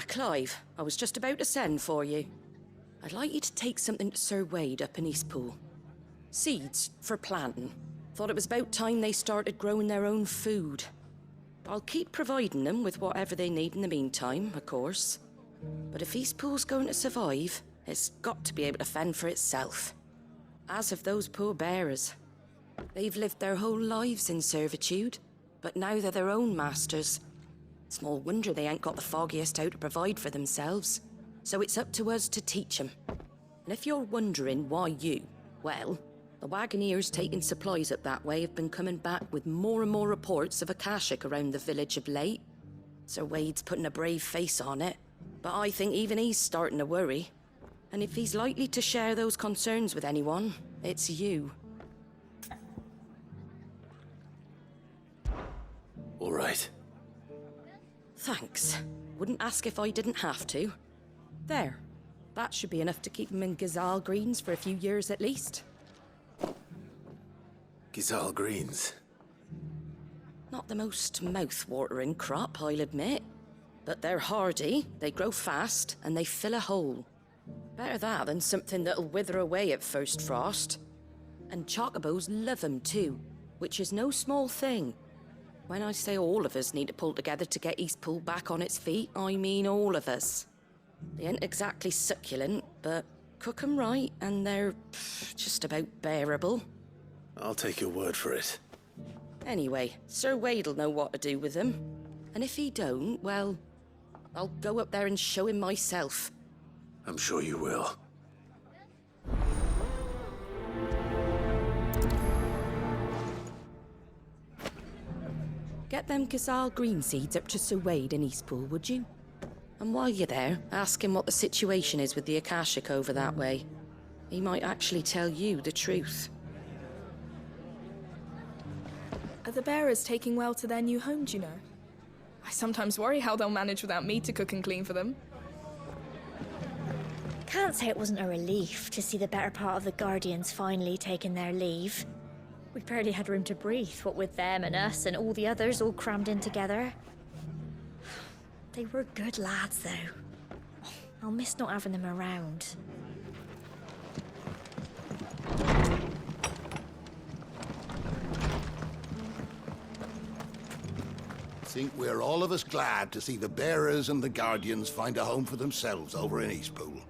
Clive, I was just about to send for you. I'd like you to take something to Sir Wade up in Eastpool. Seeds for planting. Thought it was about time they started growing their own food. I'll keep providing them with whatever they need in the meantime, of course. But if Eastpool's going to survive, it's got to be able to fend for itself. As have those poor bearers. They've lived their whole lives in servitude, but now they're their own masters. Small wonder they ain't got the foggiest how to provide for themselves. So it's up to us to teach them. And if you're wondering why you, well, the Wagoneers taking supplies up that way have been coming back with more and more reports of Akashic around the village of late. Sir Wade's putting a brave face on it, but I think even he's starting to worry. And if he's likely to share those concerns with anyone, it's you. All right. Thanks. Wouldn't ask if I didn't have to. There. That should be enough to keep him in Gazal Greens for a few years at least. Gazal Greens. Not the most mouth-watering crop, I'll admit. But they're hardy, they grow fast, and they fill a hole. Better that than something that'll wither away at first frost. And chocobos love 'em too, which is no small thing. When I say all of us need to pull together to get Eastpool back on its feet, I mean all of us. They ain't exactly succulent, but cook 'em right and they're just about bearable. I'll take your word for it. Anyway, Sir Wade'll know what to do with them. And if he don't, well, I'll go up there and show him myself. I'm sure you will. Get them Gazal green seeds up to Sir Wade in Eastpool, would you? And while you're there, ask him what the situation is with the Akashic over that way. He might actually tell you the truth. Are the bearers taking well to their new home, do you know? I sometimes worry how they'll manage without me to cook and clean for them. Can't say it wasn't a relief to see the better part of the Guardians finally taking their leave. We barely had room to breathe, what with them and us and all the others all crammed in together. They were good lads, though. I'll miss not having them around. I think we're all of us glad to see the Bearers and the Guardians find a home for themselves over in Eastpool.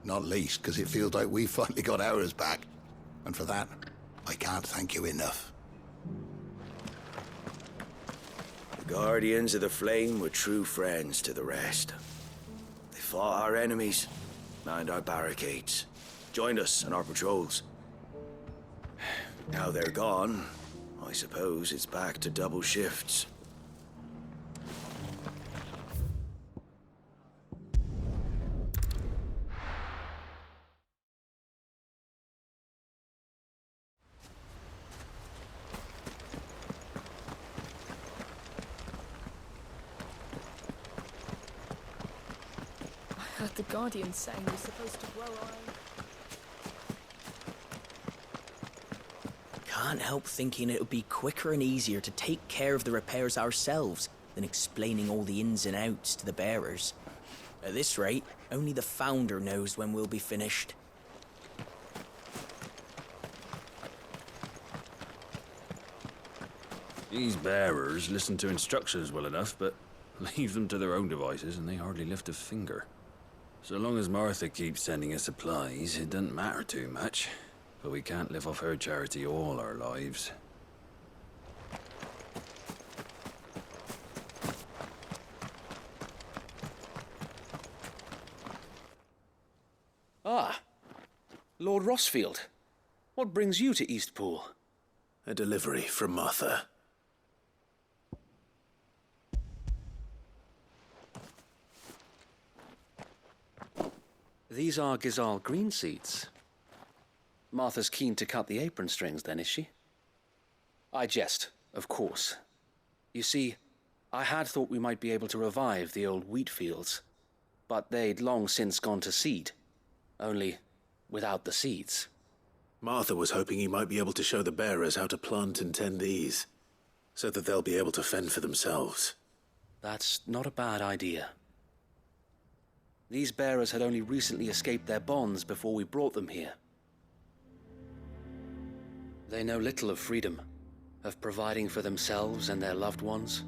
Not least because it feels like we finally got ours back. And for that, I can't thank you enough. The Guardians of the Flame were true friends to the rest. They fought our enemies, manned our barricades, joined us on our patrols. Now they're gone, I suppose it's back to double shifts. I heard the Guardians saying we're supposed to grow iron. Can't help thinking it would be quicker and easier to take care of the repairs ourselves than explaining all the ins and outs to the bearers. At this rate, only the Founder knows when we'll be finished. These bearers listen to instructions well enough, but leave them to their own devices and they hardly lift a finger. So long as Martha keeps sending us supplies, it doesn't matter too much. But we can't live off her charity all our lives. Ah, Lord Rossfield. What brings you to Eastpool? A delivery from Martha. These are Gazal green seeds. Martha's keen to cut the apron strings, then, is she? I jest, of course. You see, I had thought we might be able to revive the old wheat fields, but they'd long since gone to seed, only without the seeds. Martha was hoping he might be able to show the bearers how to plant and tend these, so that they'll be able to fend for themselves. That's not a bad idea. These bearers had only recently escaped their bonds before we brought them here. They know little of freedom, of providing for themselves and their loved ones.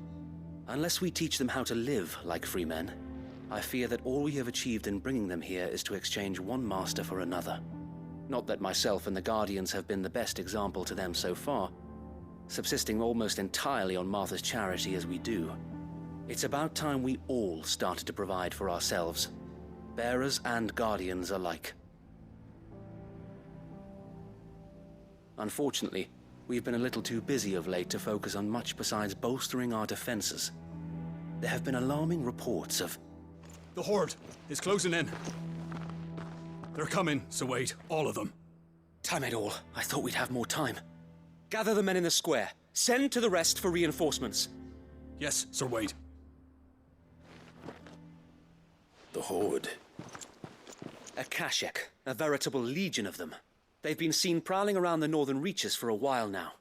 Unless we teach them how to live like free men, I fear that all we have achieved in bringing them here is to exchange one master for another. Not that myself and the Guardians have been the best example to them so far, subsisting almost entirely on Martha's charity as we do. It's about time we all started to provide for ourselves, bearers and Guardians alike. Unfortunately, we've been a little too busy of late to focus on much besides bolstering our defenses. There have been alarming reports of... The Horde is closing in. They're coming, so wait, all of them. Damn it all, I thought we'd have more time. Gather the men in the square. Send to the rest for reinforcements. Yes, Sir Wade. The Horde. A Kashek, a veritable legion of them. They've been seen prowling around the northern reaches for a while now.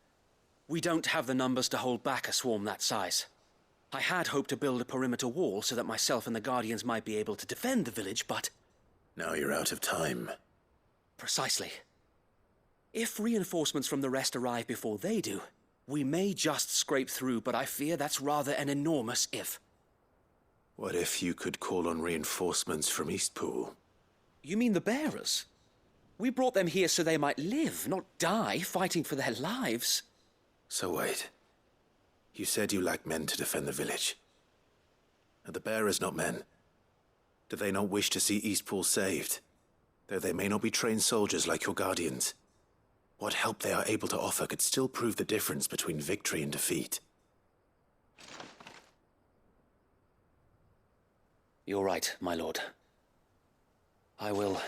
We don't have the numbers to hold back a swarm that size. I had hoped to build a perimeter wall so that myself and the Guardians might be able to defend the village, but... Now you're out of time. Precisely. If reinforcements from the rest arrive before they do, we may just scrape through, but I fear that's rather an enormous if. What if you could call on reinforcements from Eastpool? You mean the bearers? We brought them here so they might live, not die, fighting for their lives. So wait. You said you lack men to defend the village. Are the bearers not men? Do they not wish to see Eastpool saved? Though they may not be trained soldiers like your Guardians. What help they are able to offer could still prove the difference between victory and defeat. You're right, my lord. I will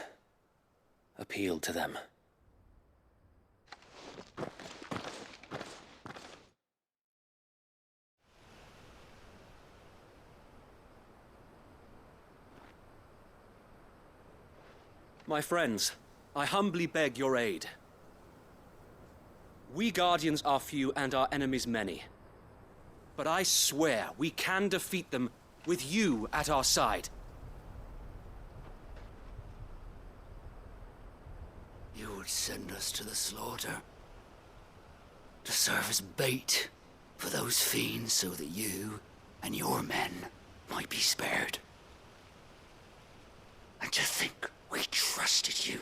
appeal to them. My friends, I humbly beg your aid. We Guardians are few and our enemies many. But I swear we can defeat them with you at our side. You would send us to the slaughter, to serve as bait for those fiends so that you and your men might be spared. And to think we trusted you.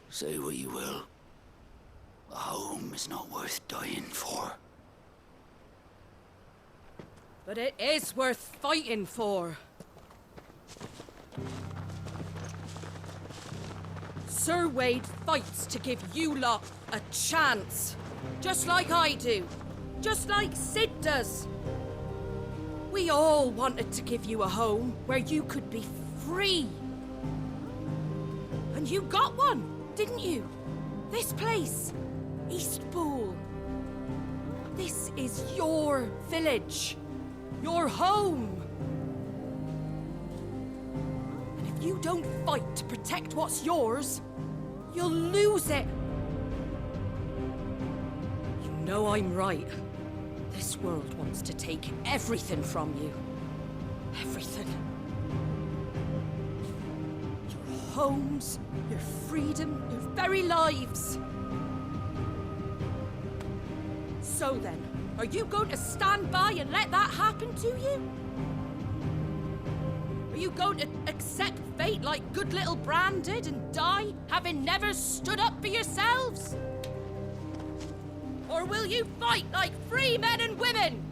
Say what you will, a home is not worth dying for. But it is worth fighting for. Sir Wade fights to give you lot a chance. Just like I do. Just like Sid does. We all wanted to give you a home where you could be free. And you got one, didn't you? This place, Eastpool. This is your village. Your home. And if you don't fight to protect what's yours, you'll lose it. You know I'm right. This world wants to take everything from you. Everything. Your homes, your freedom, your very lives. So then, are you going to stand by and let that happen to you? Are you going to accept fate like good little Bran did and die, having never stood up for yourselves? Or will you fight like free men and women?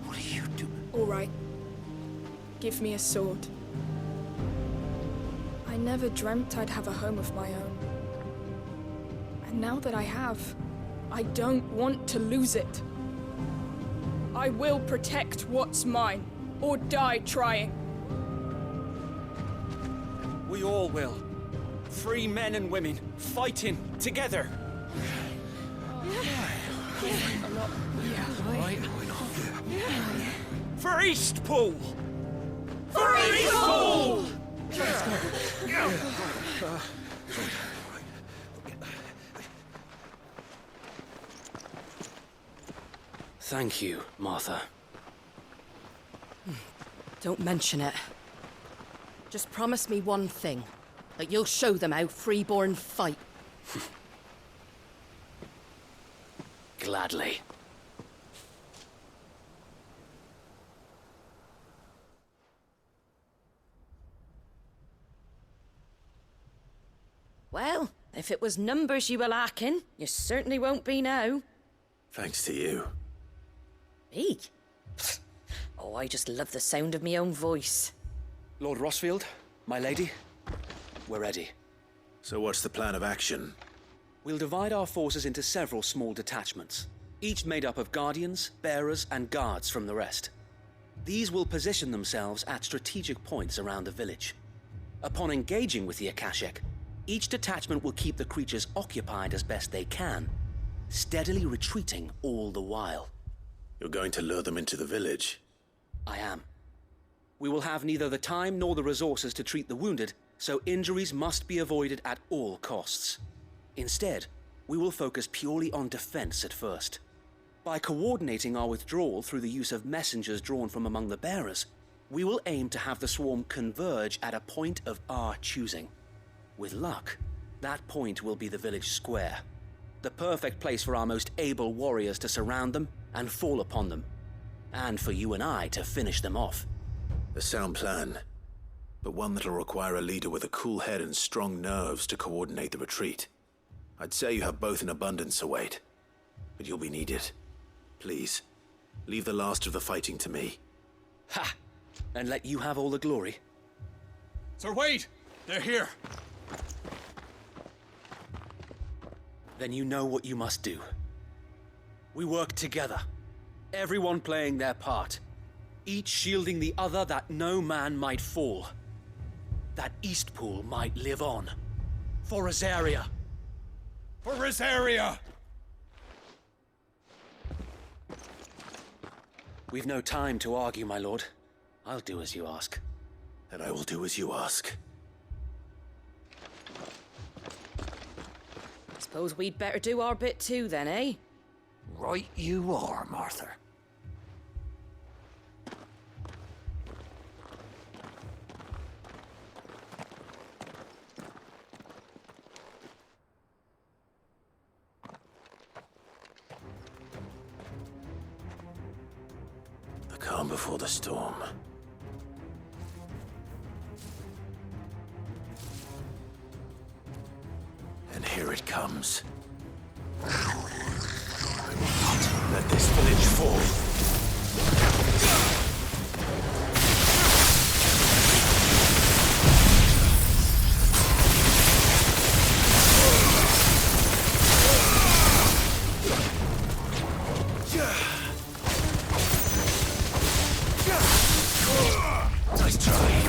What are you doing? All right. Give me a sword. I never dreamt I'd have a home of my own. And now that I have, I don't want to lose it. I will protect what's mine, or die trying. We all will. Free men and women, fighting together. For Eastpool! Thank you, Martha. Don't mention it. Just promise me one thing. That you'll show them how freeborn fight. Gladly. Well, if it was numbers you were lacking, you certainly won't be now. Thanks to you. Me? Oh, I just love the sound of my own voice. Lord Rossfield, my lady, we're ready. So what's the plan of action? We'll divide our forces into several small detachments, each made up of guardians, bearers, and guards from the rest. These will position themselves at strategic points around the village. Upon engaging with the Akashic, each detachment will keep the creatures occupied as best they can, steadily retreating all the while. You're going to lure them into the village? I am. We will have neither the time nor the resources to treat the wounded, so injuries must be avoided at all costs. Instead, we will focus purely on defense at first. By coordinating our withdrawal through the use of messengers drawn from among the bearers, we will aim to have the swarm converge at a point of our choosing. With luck, that point will be the village square, the perfect place for our most able warriors to surround them and fall upon them, and for you and I to finish them off. A sound plan, but one that'll require a leader with a cool head and strong nerves to coordinate the retreat. I'd say you have both in abundance, Sir Wade, but you'll be needed. Please, leave the last of the fighting to me. Ha! And let you have all the glory. Sir Wade! They're here! Then you know what you must do. We work together, everyone playing their part, each shielding the other that no man might fall, that Eastpool might live on. For Rosaria! For Rosaria! We've no time to argue, my lord. I'll do as you ask. And I will do as you ask. Suppose we'd better do our bit too then, eh? Right you are, Martha. The calm before the storm. And here it comes. I will not let this village fall. Nice try.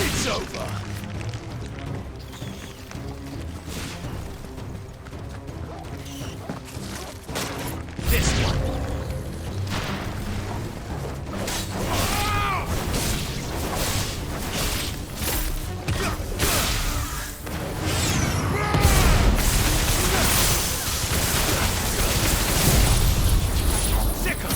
It's over. This one. Sicker.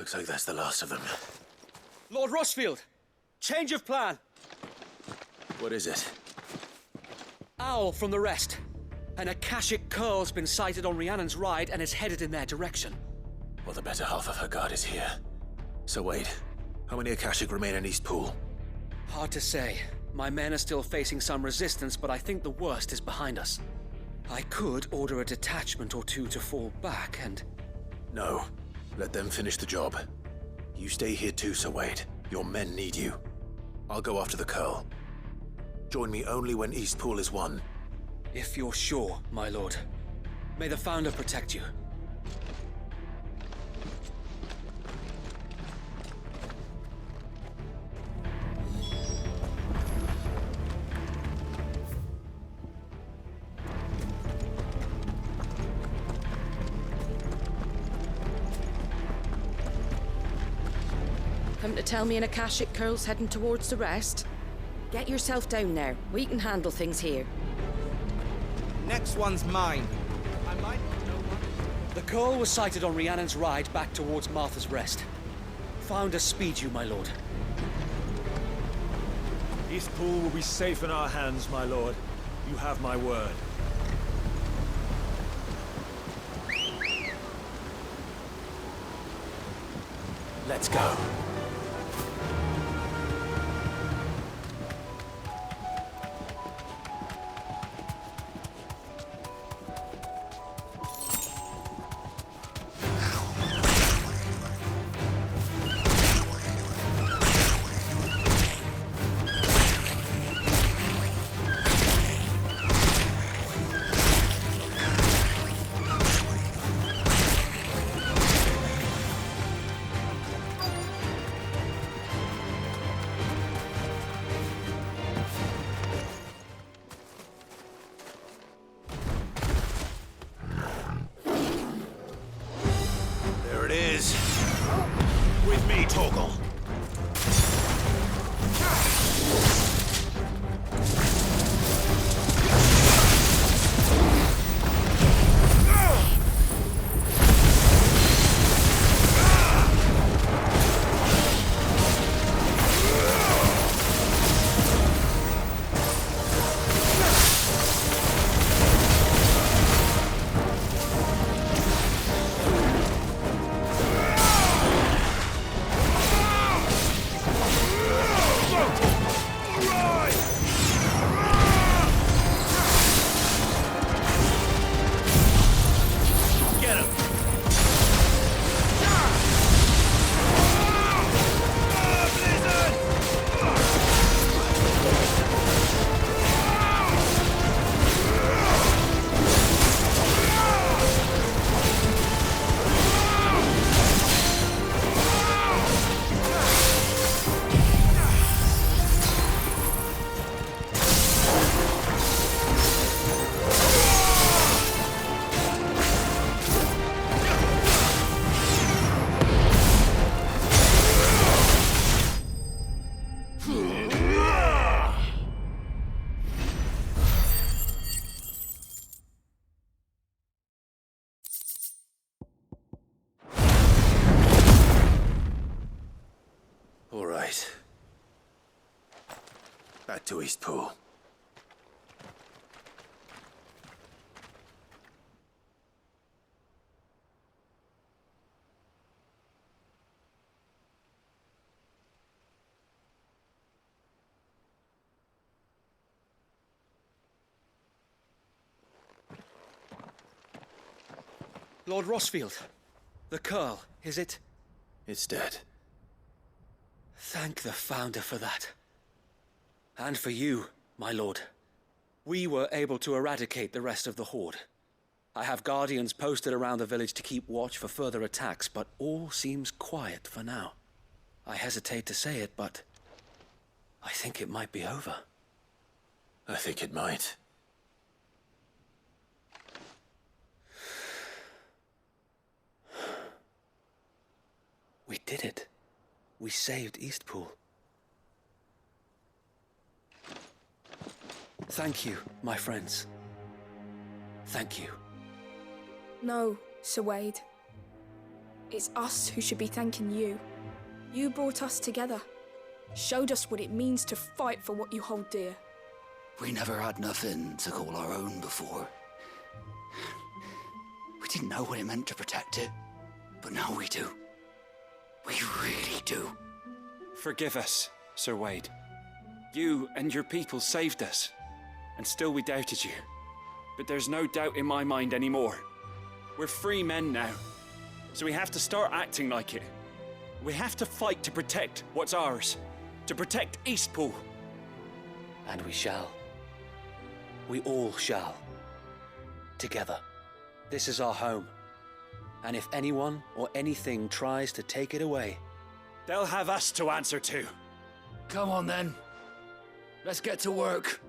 Looks like that's the last of them. Lord Rossfield! Change of plan! What is it? Owl from the rest. An Akashic curl's been sighted on Rhiannon's ride and is headed in their direction. Well, the better half of her guard is here. So wait, how many Akashic remain in East Pool? Hard to say. My men are still facing some resistance, but I think the worst is behind us. I could order a detachment or two to fall back and... No. Let them finish the job. You stay here too, Sir Wade. Your men need you. I'll go after the curl. Join me only when East Pool is won. If you're sure, my lord. May the Founder protect you. Come to tell me an Akashic curl's heading towards the rest? Get yourself down there. We can handle things here. Next one's mine. I might not know one. The curl was sighted on Rhiannon's ride back towards Martha's Rest. Founder speed you, my lord. East Pool will be safe in our hands, my lord. You have my word. Let's go. With me, Torgal. All right. Back to East Pool. Lord Rossfield, the curl, is it? It's dead. Thank the Founder for that. And for you, my lord. We were able to eradicate the rest of the Horde. I have guardians posted around the village to keep watch for further attacks, but all seems quiet for now. I hesitate to say it, but I think it might be over. I think it might. We did it. We saved Eastpool. Thank you, my friends. Thank you. No, Sir Wade. It's us who should be thanking you. You brought us together. Showed us what it means to fight for what you hold dear. We never had nothing to call our own before. We didn't know what it meant to protect it, but now we do. We really do. Forgive us, Sir Wade. You and your people saved us, and still we doubted you. But there's no doubt in my mind anymore. We're free men now, so we have to start acting like it. We have to fight to protect what's ours, to protect Eastpool. And we shall. We all shall. Together. This is our home. And if anyone or anything tries to take it away, they'll have us to answer to. Come on then. Let's get to work.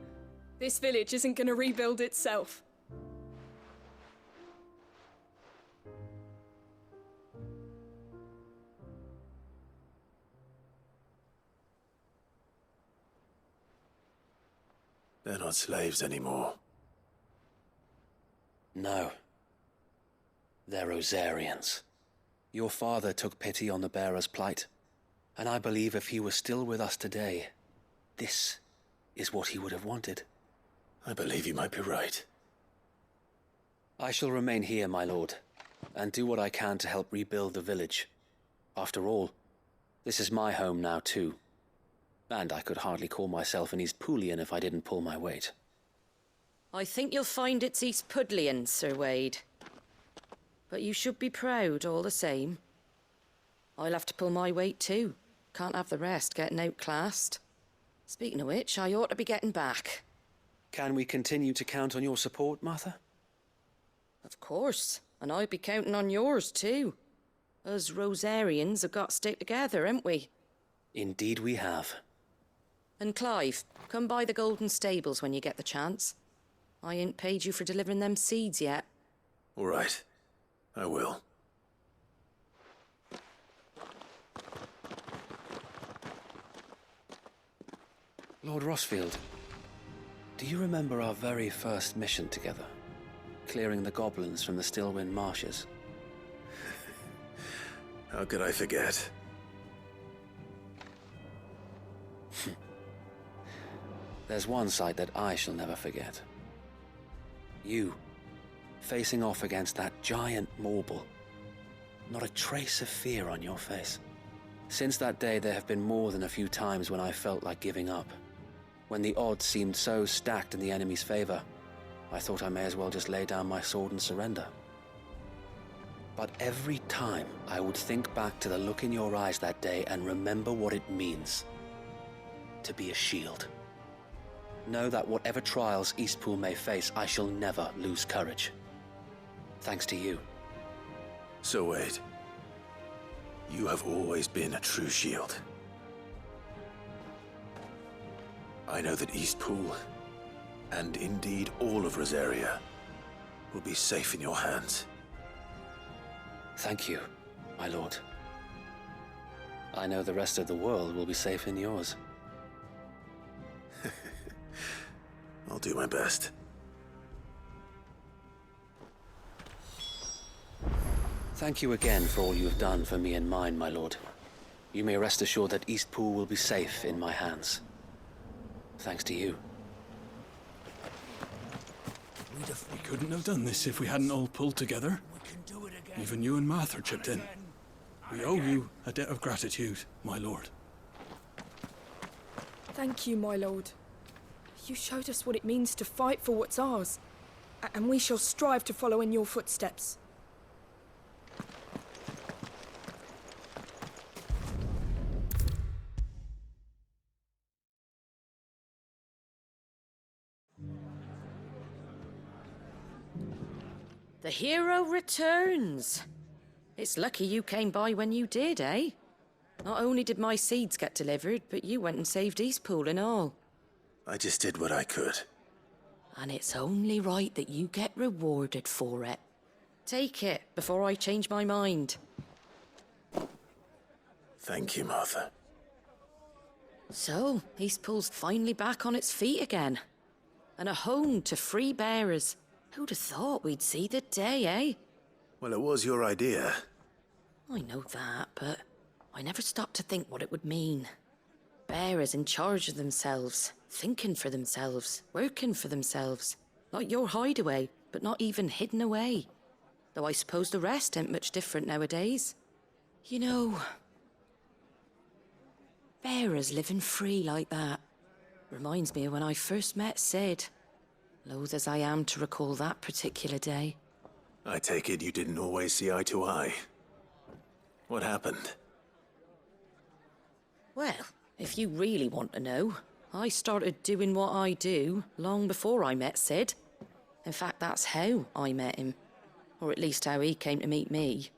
This village isn't gonna rebuild itself. They're not slaves anymore. no. They're Rosarians. Your father took pity on the bearer's plight, and I believe if he was still with us today, this is what he would have wanted. I believe you might be right. I shall remain here, my lord, and do what I can to help rebuild the village. After all, this is my home now too, and I could hardly call myself an Eastpoolian if I didn't pull my weight. I think you'll find it's Eastpudlian, Sir Wade. But you should be proud all the same. I'll have to pull my weight too. Can't have the rest getting outclassed. Speaking of which, I ought to be getting back. Can we continue to count on your support, Martha? Of course, and I'll be counting on yours too. Us Rosarians have got to stick together, haven't we? Indeed we have. And Clive, come by the Golden Stables when you get the chance. I ain't paid you for delivering them seeds yet. All right. I will. Lord Rossfield, do you remember our very first mission together? Clearing the goblins from the Stillwind marshes? How could I forget? There's one sight that I shall never forget. You, facing off against that giant Morble. Not a trace of fear on your face. Since that day, there have been more than a few times when I felt like giving up. When the odds seemed so stacked in the enemy's favor, I thought I may as well just lay down my sword and surrender. But every time, I would think back to the look in your eyes that day and remember what it means to be a shield. Know that whatever trials Eastpool may face, I shall never lose courage. Thanks to you. So Wade, you have always been a true shield. I know that Eastpool, and indeed all of Rosaria, will be safe in your hands. Thank you, my lord. I know the rest of the world will be safe in yours. I'll do my best. Thank you again for all you have done for me and mine, my lord. You may rest assured that Eastpool will be safe in my hands. Thanks to you. We couldn't have done this if we hadn't all pulled together. Even you and Martha chipped in. We owe you a debt of gratitude, my lord. Thank you, my lord. You showed us what it means to fight for what's ours, and we shall strive to follow in your footsteps. The hero returns. It's lucky you came by when you did, eh? Not only did my seeds get delivered, but you went and saved Eastpool and all. I just did what I could. And it's only right that you get rewarded for it. Take it before I change my mind. Thank you, Martha. So, Eastpool's finally back on its feet again. And a home to free bearers. Who'd have thought we'd see the day, eh? Well, it was your idea. I know that, but I never stopped to think what it would mean. Bearers in charge of themselves, thinking for themselves, working for themselves. Like your hideaway, but not even hidden away. Though I suppose the rest ain't much different nowadays. You know, bearers living free like that reminds me of when I first met Sid. Loath as I am to recall that particular day. I take it you didn't always see eye to eye. What happened? Well, if you really want to know, I started doing what I do long before I met Sid. In fact, that's how I met him. Or at least how he came to meet me.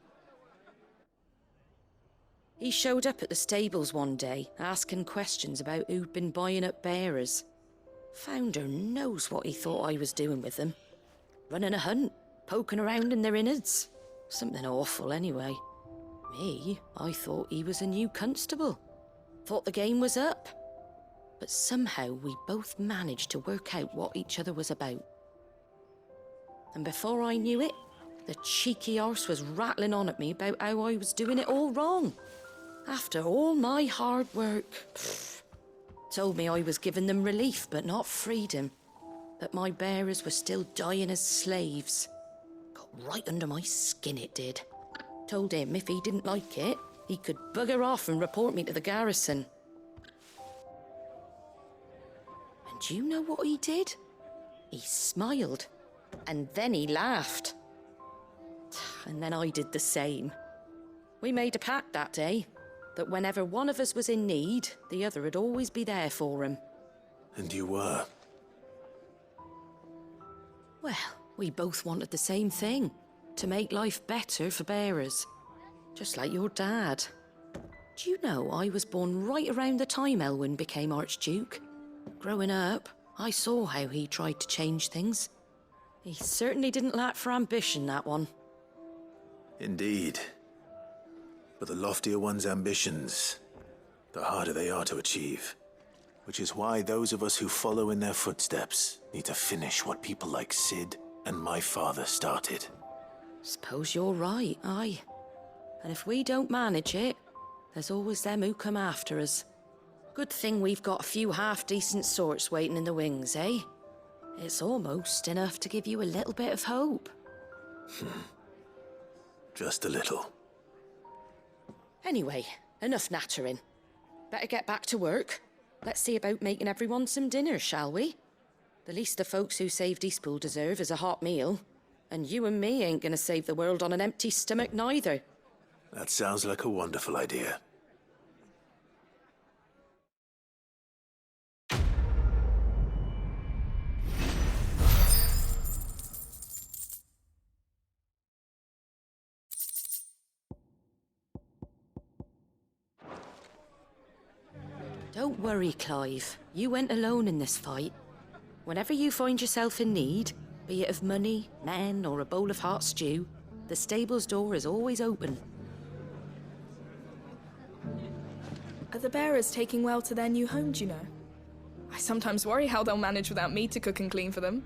He showed up at the stables one day, asking questions about who'd been buying up bearers. Founder knows what he thought I was doing with them. Running a hunt, poking around in their innards. Something awful anyway. Me, I thought he was a new constable. Thought the game was up. But somehow we both managed to work out what each other was about. And before I knew it, the cheeky arse was rattling on at me about how I was doing it all wrong. After all my hard work. Told me I was giving them relief, but not freedom. That my bearers were still dying as slaves. Got right under my skin, it did. Told him if he didn't like it, he could bugger off and report me to the garrison. And do you know what he did? He smiled. And then he laughed. And then I did the same. We made a pact that day, that whenever one of us was in need, the other would always be there for him. And you were? Well, we both wanted the same thing. To make life better for bearers. Just like your dad. Do you know I was born right around the time Elwyn became Archduke? Growing up, I saw how he tried to change things. He certainly didn't lack for ambition, that one. Indeed. But the loftier one's ambitions, the harder they are to achieve. Which is why those of us who follow in their footsteps need to finish what people like Sid and my father started. Suppose you're right, aye. And if we don't manage it, there's always them who come after us. Good thing we've got a few half-decent sorts waiting in the wings, eh? It's almost enough to give you a little bit of hope. Just a little. Anyway, enough nattering. Better get back to work. Let's see about making everyone some dinner, shall we? The least the folks who saved Eastpool deserve is a hot meal. And you and me ain't gonna save the world on an empty stomach neither. That sounds like a wonderful idea. Don't worry, Clive. You went alone in this fight. Whenever you find yourself in need, be it of money, men, or a bowl of hot stew, the stable's door is always open. Are the bearers taking well to their new home, do you know? I sometimes worry how they'll manage without me to cook and clean for them.